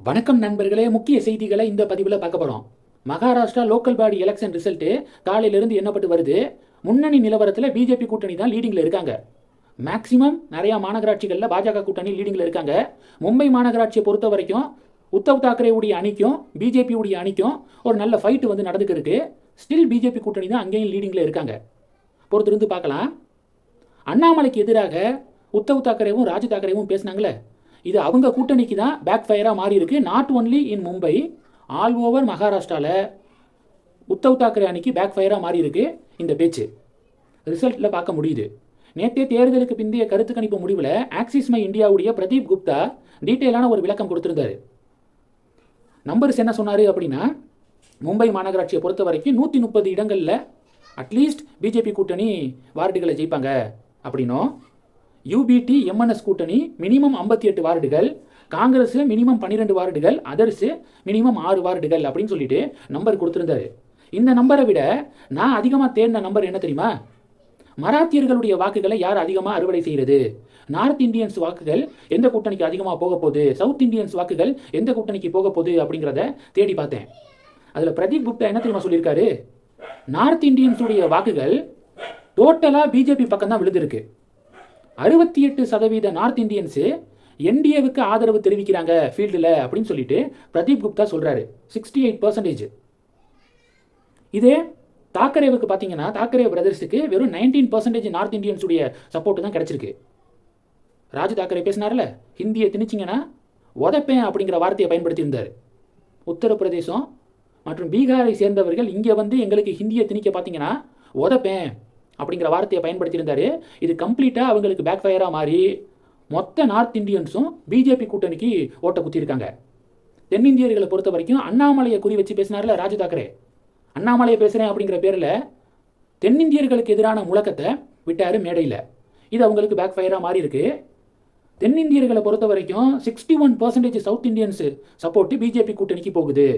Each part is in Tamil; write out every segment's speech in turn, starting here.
வணக்கம் நண்பர்களே, முக்கிய செய்திகளை இந்த பதிவில் பார்க்க போகிறோம். Maharashtra local body election result காலையிலிருந்து என்னப்பட்டு வருது. முன்னணி நிலவரத்தில் பிஜேபி கூட்டணி தான் லீடிங்கில் இருக்காங்க. மேக்சிமம் நிறையா மாநகராட்சிகளில் பாஜக கூட்டணி லீடிங்கில் இருக்காங்க. மும்பை மாநகராட்சியை பொறுத்த வரைக்கும் உத்தவ் தாக்கரே உடைய அணிக்கும் பிஜேபி உடைய அணிக்கும் ஒரு நல்ல ஃபைட்டு நடந்துக்கு இருக்கு. ஸ்டில் பிஜேபி கூட்டணி தான் அங்கேயும் லீடிங்கில் இருக்காங்க. பொறுத்திருந்து பார்க்கலாம். அண்ணாமலைக்கு எதிராக உத்தவ் தாக்கரேவும் ராஜ் தாக்கரேவும் பேசினாங்களே, இது அவங்க கூட்டணிக்கு தான் பேக் ஃபயராக மாறி இருக்கு. Not only in Mumbai, all over மகாராஷ்டிராவில் உத்தவ் தாக்கரே அணிக்கு பேக் ஃபயராக மாறி இருக்கு. இந்த பேச்சு ரிசல்ட்டில் பார்க்க முடியுது. நேற்றே தேர்தலுக்கு பிந்தைய கருத்து கணிப்பு முடிவில் ஆக்சிஸ் மை இந்தியாவுடைய பிரதீப் குப்தா டீட்டெயிலான ஒரு விளக்கம் கொடுத்துருந்தாரு. நம்பர்ஸ் என்ன சொன்னார் அப்படின்னா, மும்பை மாநகராட்சியை பொறுத்த வரைக்கும் 130 இடங்களில் அட்லீஸ்ட் பிஜேபி கூட்டணி வார்டுகளை ஜெயிப்பாங்க அப்படின்னும், யூபிடி எம்என்எஸ் கூட்டணி மினிமம் 58 வார்டுகள், காங்கிரஸ் மினிமம் 12 வார்டுகள், அதர்ஸ் மினிமம் 6 வார்டுகள் அப்படின்னு சொல்லிட்டு நம்பர் கொடுத்துருந்தாரு. இந்த நம்பரை விட நான் அதிகமாக தேடின நம்பர் என்ன தெரியுமா? மராத்தியர்களுடைய வாக்குகளை யார் அதிகமாக அறுவடை செய்கிறது, நார்த் இந்தியன்ஸ் வாக்குகள் எந்த கூட்டணிக்கு அதிகமாக போக போகுது, சவுத் இந்தியன்ஸ் வாக்குகள் எந்த கூட்டணிக்கு போக போகுது அப்படிங்கிறத தேடி பார்த்தேன். அதில் பிரதீப் குப்தா என்ன தெரியுமா சொல்லியிருக்காரு? நார்த் இந்தியன்ஸுடைய வாக்குகள் டோட்டலாக பிஜேபி பக்கம் தான் விழுந்திருக்கு. 68% நார்த் இந்தியன்ஸு என்டிஏவுக்கு ஆதரவு தெரிவிக்கிறாங்க ஃபீல்டில் அப்படின்னு சொல்லிட்டு பிரதீப் குப்தா சொல்கிறாரு. 68%. இதே தாக்கரேவுக்கு பார்த்தீங்கன்னா, தாக்கரே பிரதர்ஸுக்கு வெறும் 19% நார்த் இந்தியன்ஸுடைய சப்போர்ட் தான் கிடச்சிருக்கு. ராஜ் தாக்கரே பேசினார்ல, ஹிந்தியை திணிச்சிங்கன்னா உதப்பேன் அப்படிங்கிற வார்த்தையை பயன்படுத்தியிருந்தார். உத்தரப்பிரதேசம் மற்றும் பீகாரை சேர்ந்தவர்கள் இங்கே எங்களுக்கு ஹிந்தியை திணிக்க பார்த்தீங்கன்னா உதப்பேன் அப்படிங்கிற வார்த்தையை பயன்படுத்தியிருந்தாரு. இது கம்ப்ளீட்டாக அவங்களுக்கு பேக் ஃபயராக மாறி மொத்த நார்த் இந்தியன்ஸும் பிஜேபி கூட்டணிக்கு ஓட்ட குத்திருக்காங்க. தென்னிந்தியர்களை பொறுத்த வரைக்கும் அண்ணாமலையை குறி வச்சு பேசினார்ல ராஜ் தாக்கரே, அண்ணாமலையை பேசுகிறேன் அப்படிங்கிற பேரில் தென்னிந்தியர்களுக்கு எதிரான முழக்கத்தை விட்டார் மேடையில். இது அவங்களுக்கு பேக் ஃபயராக மாறி இருக்கு. தென்னிந்தியர்களை பொறுத்த வரைக்கும் 61% சவுத் இந்தியன்ஸு சப்போர்ட்டு பிஜேபி கூட்டணிக்கு போகுது.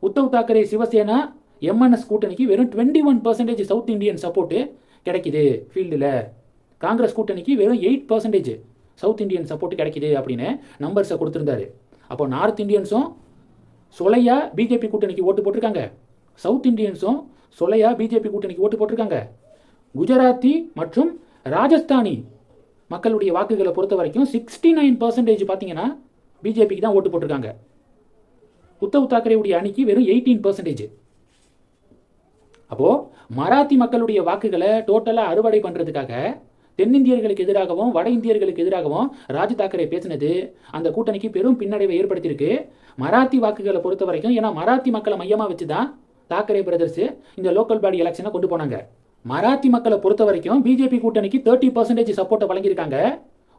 உத்தவ் தாக்கரே சிவசேனா எம்என்எஸ் கூட்டணிக்கு வெறும் 21% சவுத் இந்தியன் சப்போர்ட்டு கிடைக்குது ஃபீல்டில். காங்கிரஸ் கூட்டணிக்கு வெறும் 8% சவுத் இந்தியன் சப்போர்ட்டு கிடைக்குது அப்படின்னு நம்பர்ஸை கொடுத்துருந்தாரு. அப்போ நார்த் இந்தியன்ஸும் சொலையா பிஜேபி கூட்டணிக்கு ஓட்டு போட்டிருக்காங்க, சவுத் இந்தியன்ஸும் சொலையா பிஜேபி கூட்டணிக்கு ஓட்டு போட்டிருக்காங்க. குஜராத்தி மற்றும் ராஜஸ்தானி மக்களுடைய வாக்குகளை பொறுத்த வரைக்கும் 69% பார்த்தீங்கன்னா பிஜேபிக்கு தான் ஓட்டு போட்டிருக்காங்க. உத்தவ் தாக்கரேவுடைய அணிக்கு வெறும் 18%. அப்போது மராத்தி மக்களுடைய வாக்குகளை டோட்டலாக அறுவடை பண்ணுறதுக்காக தென்னிந்தியர்களுக்கு எதிராகவும் வட இந்தியர்களுக்கு எதிராகவும் ராஜ் தாக்கரே பேசினது அந்த கூட்டணிக்கு பெரும் பின்னடைவை ஏற்படுத்தியிருக்கு. மராத்தி வாக்குகளை பொறுத்த வரைக்கும், ஏன்னா மராத்தி மக்களை மையமாக வச்சு தான் தாக்கரே பிரதர்ஸு இந்த லோக்கல் பாடி எலெக்ஷனை கொண்டு போனாங்க. மராத்தி மக்களை பொறுத்த வரைக்கும் பிஜேபி கூட்டணிக்கு 30% சப்போர்ட்டை வழங்கியிருக்காங்க.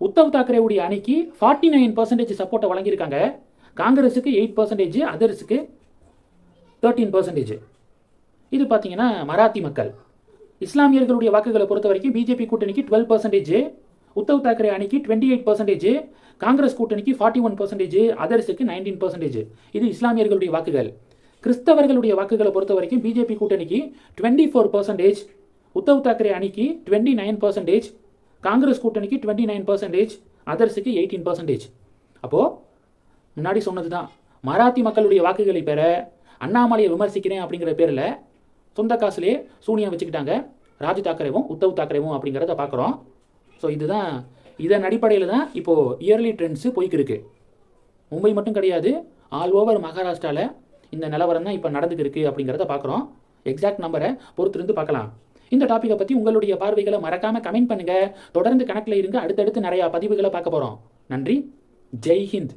உத்தவ் தாக்கரேவுடைய அணிக்கு 49% சப்போர்ட்டை வழங்கியிருக்காங்க. காங்கிரஸுக்கு 8%, அதர்ஸுக்கு 13%. இது பார்த்தீங்கன்னா மராத்தி மக்கள். இஸ்லாமியர்களுடைய வாக்குகளை பொறுத்த வரைக்கும் பிஜேபி கூட்டணிக்கு 12%, உத்தவ் தாக்கரே அணிக்கு 28%, காங்கிரஸ் கூட்டணிக்கு 41%, அதர்ஸுக்கு 19%. இது இஸ்லாமியர்களுடைய வாக்குகள். கிறிஸ்தவர்களுடைய வாக்குகளை பொறுத்த வரைக்கும் பிஜேபி கூட்டணிக்கு 24%, உத்தவ் தாக்கரே அணிக்கு 29%, காங்கிரஸ் கூட்டணிக்கு 29%, அதர்ஸுக்கு 18%. அப்போது முன்னாடி சொன்னது தான், மராத்தி மக்களுடைய வாக்குகளை பெற அண்ணாமலையை விமர்சிக்கிறேன் அப்படிங்கிற பேரில் சொந்த காசுலேயே சூனியம் வச்சுக்கிட்டாங்க ராஜ் தாக்கரேவும் உத்தவ் தாக்கரேவும் அப்படிங்கிறத பார்க்குறோம். ஸோ இதுதான், இதன் அடிப்படையில் தான் இப்போது இயர்லி ட்ரெண்ட்ஸு போய்க்கிருக்கு. மும்பை மட்டும் கிடையாது, ஆல் ஓவர் மகாராஷ்டிராவில் இந்த நிலவரம் தான் இப்போ நடந்துக்கிருக்கு அப்படிங்கிறத பார்க்குறோம். எக்ஸாக்ட் நம்பரை பொறுத்திருந்து பார்க்கலாம். இந்த டாப்பிக்கை பற்றி உங்களுடைய பார்வைகளை மறக்காமல் கமெண்ட் பண்ணுங்கள். தொடர்ந்து கணக்கில் இருங்க. அடுத்தடுத்து நிறையா பதிவுகளை பார்க்க போகிறோம். நன்றி. ஜெய் ஹிந்த்.